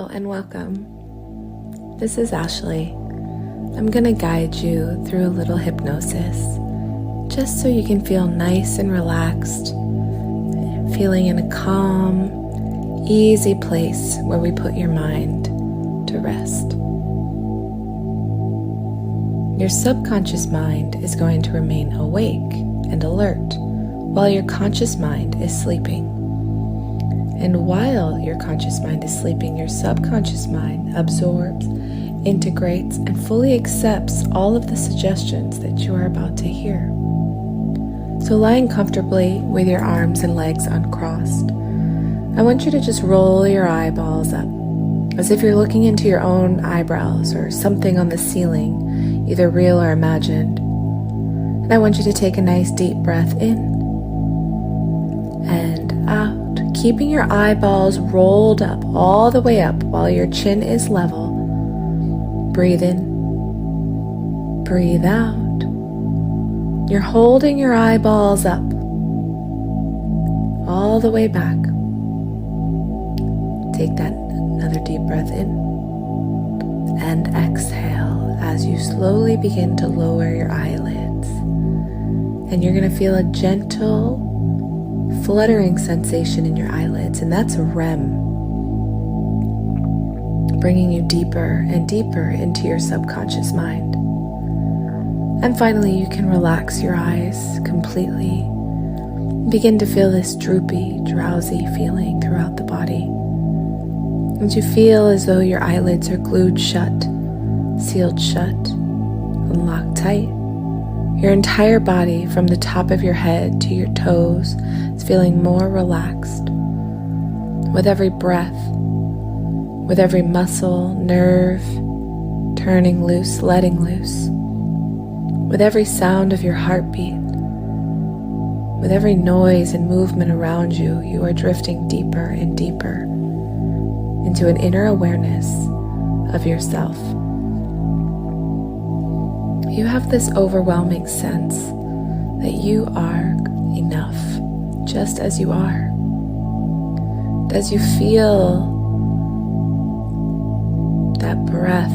Hello and welcome. This is Ashley. I'm going to guide you through a little hypnosis, just so you can feel nice and relaxed, feeling in a calm, easy place where we put your mind to rest. Your subconscious mind is going to remain awake and alert while your conscious mind is sleeping. And while your conscious mind is sleeping, your subconscious mind absorbs, integrates, and fully accepts all of the suggestions that you are about to hear. So lying comfortably with your arms and legs uncrossed, I want you to just roll your eyeballs up, as if you're looking into your own eyebrows or something on the ceiling, either real or imagined. And I want you to take a nice deep breath in and out, keeping your eyeballs rolled up all the way up while your chin is level. Breathe in, breathe out. You're holding your eyeballs up all the way back. Take that another deep breath in and exhale as you slowly begin to lower your eyelids. And you're going to feel a gentle fluttering sensation in your eyelids, and that's a REM, bringing you deeper and deeper into your subconscious mind. And finally, you can relax your eyes completely. Begin to feel this droopy, drowsy feeling throughout the body. And you feel as though your eyelids are glued shut, sealed shut, and locked tight. Your entire body, from the top of your head to your toes, is feeling more relaxed. With every breath, with every muscle, nerve, turning loose, letting loose. With every sound of your heartbeat, with every noise and movement around you, you are drifting deeper and deeper into an inner awareness of yourself. You have this overwhelming sense that you are enough, just as you are. As you feel that breath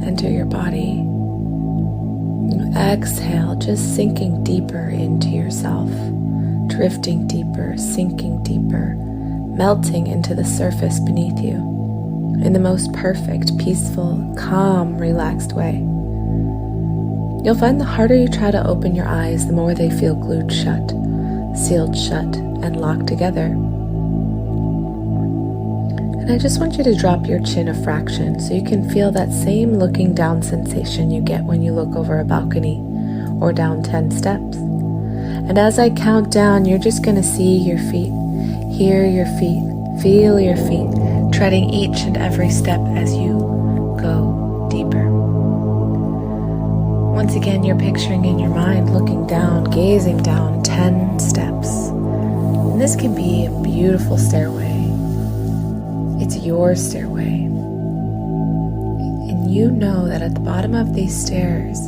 enter your body, you exhale, just sinking deeper into yourself, drifting deeper, sinking deeper, melting into the surface beneath you in the most perfect, peaceful, calm, relaxed way. You'll find the harder you try to open your eyes, the more they feel glued shut, sealed shut, and locked together. And I just want you to drop your chin a fraction so you can feel that same looking down sensation you get when you look over a balcony or down 10 steps. And as I count down, you're just going to see your feet, hear your feet, feel your feet, treading each and every step as you go deeper. Once again, you're picturing in your mind, looking down, gazing down 10 steps. And this can be a beautiful stairway. It's your stairway. And you know that at the bottom of these stairs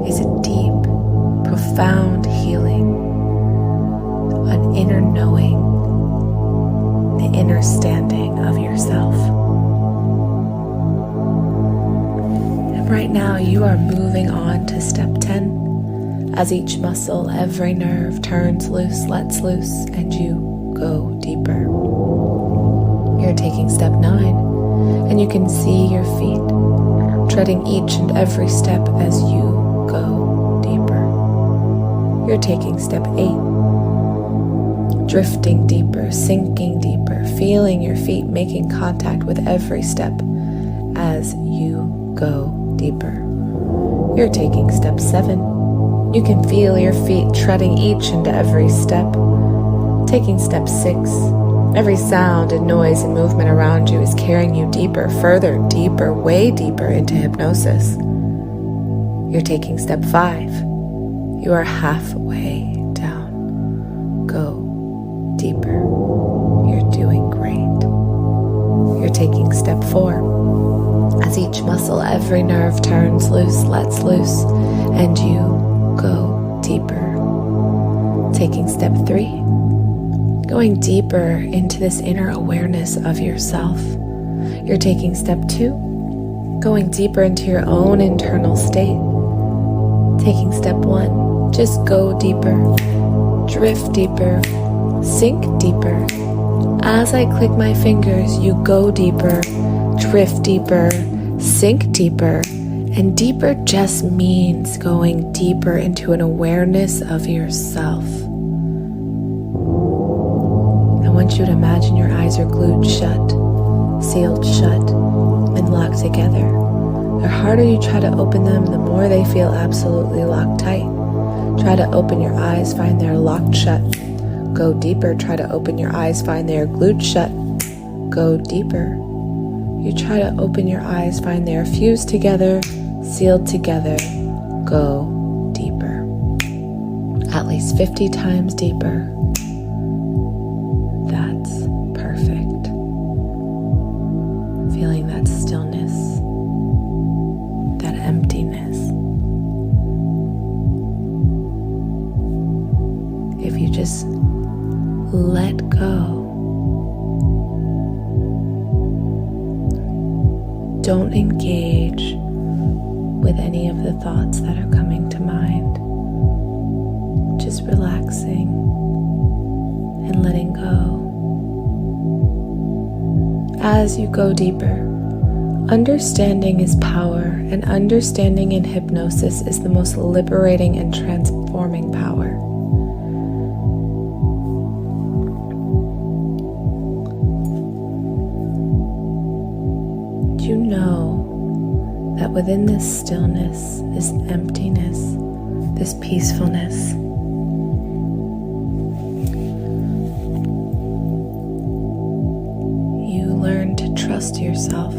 is a deep, profound healing, an inner knowing, the inner standing of yourself. Right now, you are moving on to step 10. As each muscle, every nerve turns loose, lets loose, and you go deeper. You're taking step 9, and you can see your feet treading each and every step as you go deeper. You're taking step 8, drifting deeper, sinking deeper, feeling your feet making contact with every step as you go deeper. You're taking step 7. You can feel your feet treading each and every step. Taking step 6. Every sound and noise and movement around you is carrying you deeper, further, deeper, way deeper into hypnosis. You're taking step 5. You are halfway down. Go deeper. You're doing great. You're taking step 4. As each muscle, every nerve turns loose, lets loose, and you go deeper. Taking step 3, going deeper into this inner awareness of yourself, You're taking step 2, going deeper into your own internal state. Taking step 1, just go deeper, drift deeper, sink deeper. As I click my fingers, you go deeper, drift deeper, sink deeper. And deeper just means going deeper into an awareness of yourself. I want you to imagine your eyes are glued shut, sealed shut, and locked together. The harder you try to open them, the more they feel absolutely locked tight. Try to open your eyes, find they're locked shut. Go deeper, try to open your eyes, find they are glued shut. Go deeper. You try to open your eyes, find they are fused together, sealed together. Go deeper. At least 50 times deeper. That's perfect. Feeling that stillness, that emptiness. If you just let go, don't engage with any of the thoughts that are coming to mind. Just relaxing and letting go. As you go deeper, understanding is power, and understanding in hypnosis is the most liberating and transforming power. You know that within this stillness, this emptiness, this peacefulness, you learn to trust yourself.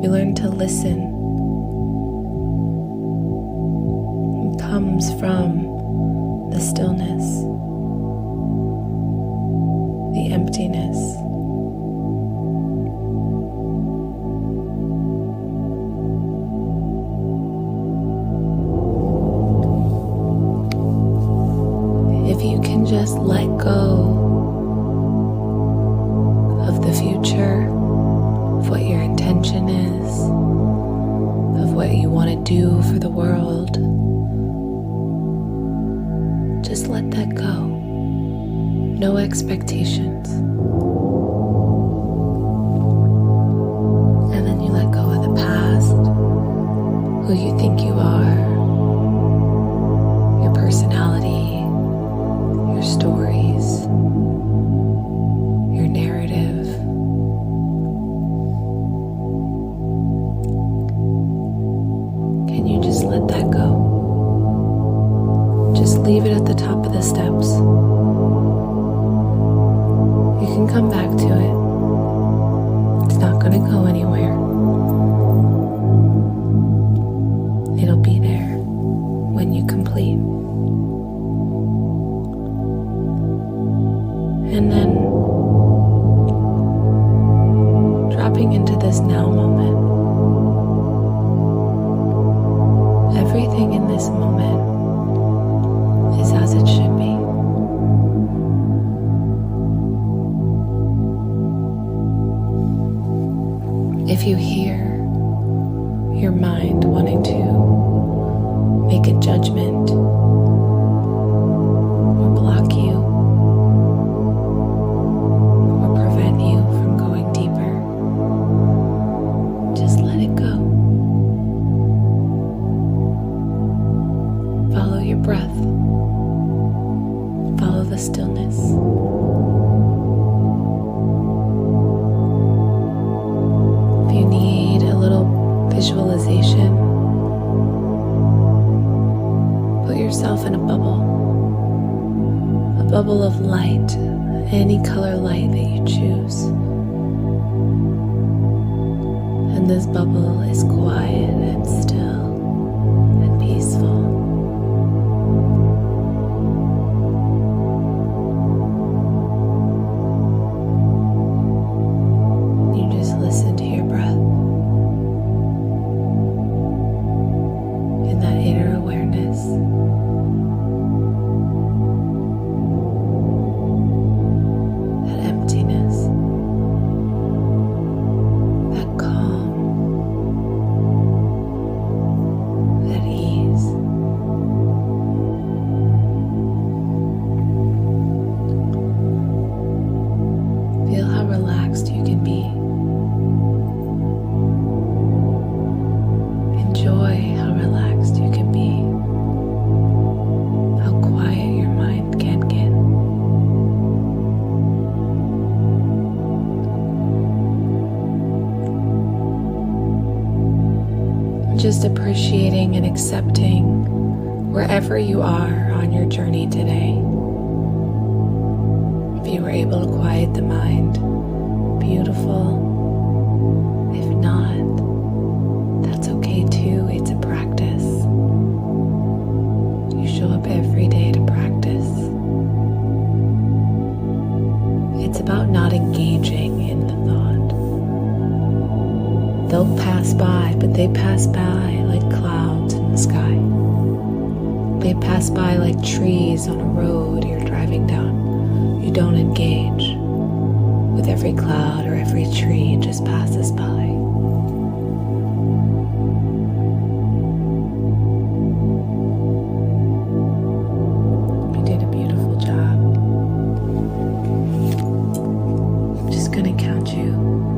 You learn to listen. It comes from the stillness, the emptiness. If you can just let go of the future, of what your intention is, of what you want to do for the world, just let that go. No expectations. And then you let go of the past, who you think you are, your personality, your stories, your narrative. Can you just let that go? Just leave it at the top of the steps. You can come back to it. It's not going to go anywhere. It'll be there when you complete. And then dropping into this now moment. Everything in this moment is as it should be. If you hear your mind wanting to make a judgment or block you or prevent you from going deeper, just let it go. Follow your breath. Follow the stillness. If you need a little visualization, put yourself in a bubble of light, any color light that you choose. And this bubble is quiet and still and peaceful. You just listen to your breath in that inner awareness. That emptiness. relaxed you can be. Enjoy how relaxed you can be, how quiet your mind can get. Just appreciating and accepting wherever you are on your journey today. If you were able to quiet the mind, beautiful. If not, that's okay too. It's a practice. You show up every day to practice. It's about not engaging in the thought. They'll pass by, but they pass by like clouds in the sky. They pass by like trees on a road you're driving down. You don't engage with every cloud or every tree, it just passes by. You did a beautiful job. I'm just going to count you